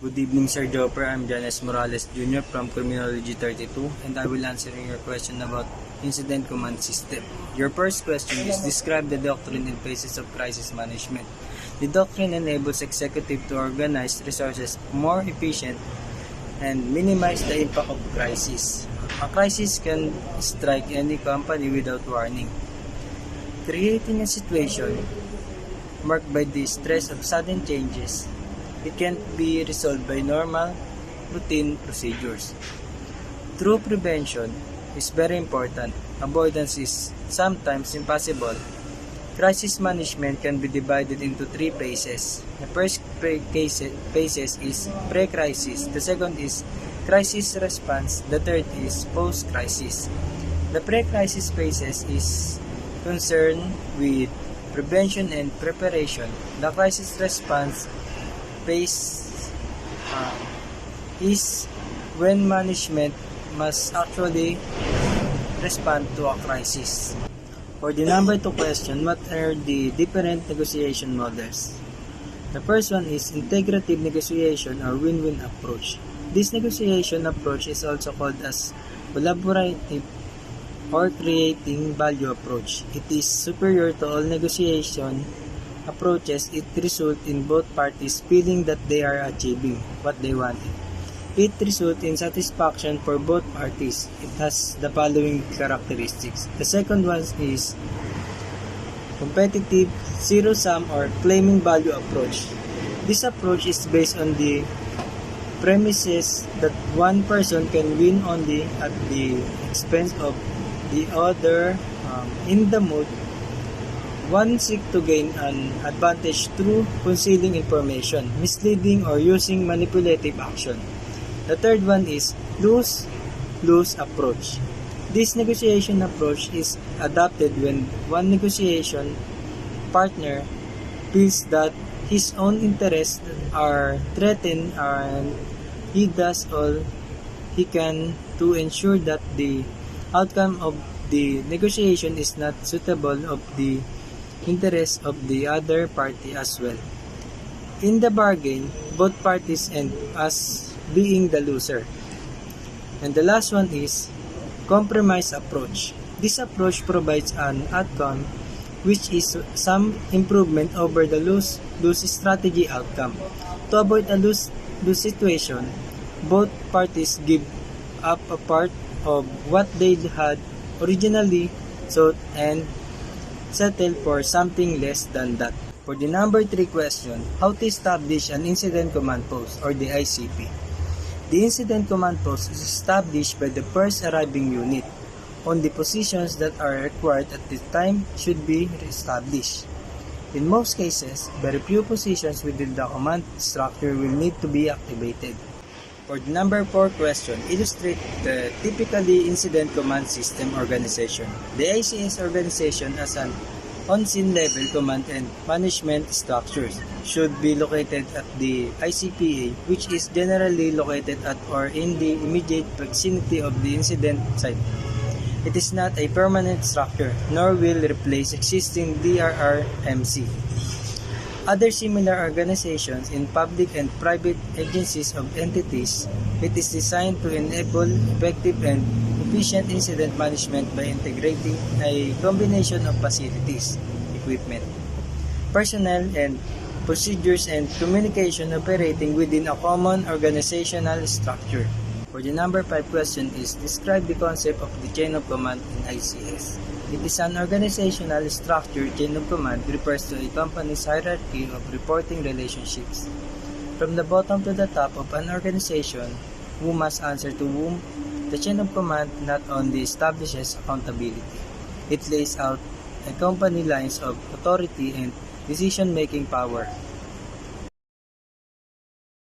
Good evening, Sir Jopper. I'm Janes Morales Jr. from Criminology 32, and I will answer your question about Incident Command System. Your first question is, describe the doctrine and phases of crisis management. The doctrine enables executive to organize resources more efficient and minimize the impact of crisis. A crisis can strike any company without warning, creating a situation marked by the stress of sudden changes. It can't be resolved by normal, routine procedures. True prevention is very important. Avoidance is sometimes impossible. Crisis management can be divided into three phases. The first phase is pre-crisis. The second is crisis response. The third is post-crisis. The pre-crisis phases is concerned with prevention and preparation. The crisis response phase is when management must actually respond to a crisis. For the number 2 question, what are the different negotiation models? The first one is integrative negotiation or win-win approach. This negotiation approach is also called as collaborative or creating value approach. It is superior to all negotiation approaches. It results in both parties feeling that they are achieving what they wanted. It results in satisfaction for both parties. It has the following characteristics. The second one is competitive zero-sum or claiming value approach. This approach is based on the premises that one person can win only at the expense of the other. In the mood, one seeks to gain an advantage through concealing information, misleading, or using manipulative action. The third one is lose-lose approach. This negotiation approach is adopted when one negotiation partner feels that his own interests are threatened and he does all he can to ensure that the outcome of the negotiation is not suitable of the interests of the other party as well. In the bargain, both parties end as being the loser. And the last one is compromise approach. This approach provides an outcome which is some improvement over the lose strategy outcome. To avoid a lose situation, both parties give up a part of what they had originally sought and settle for something less than that. For the number 3 question, how to establish an incident command post or the ICP? The incident command post is established by the first arriving unit on the positions that are required at the time should be established. In most cases, very few positions within the command structure will need to be activated. For the number 4 question, illustrate the typically incident command system organization. The ICS organization as an on-scene level command and management structures should be located at the ICPA, which is generally located at or in the immediate proximity of the incident site. It is not a permanent structure, nor will replace existing DRRMC. Other similar organizations in public and private agencies of entities, it is designed to enable effective and efficient incident management by integrating a combination of facilities, equipment, personnel, and procedures and communication operating within a common organizational structure. For the number 5 question is, describe the concept of the chain of command in ICS. It is an organizational structure. Chain of command refers to a company's hierarchy of reporting relationships. From the bottom to the top of an organization, who must answer to whom, the chain of command not only establishes accountability, it lays out a company lines of authority and decision-making power.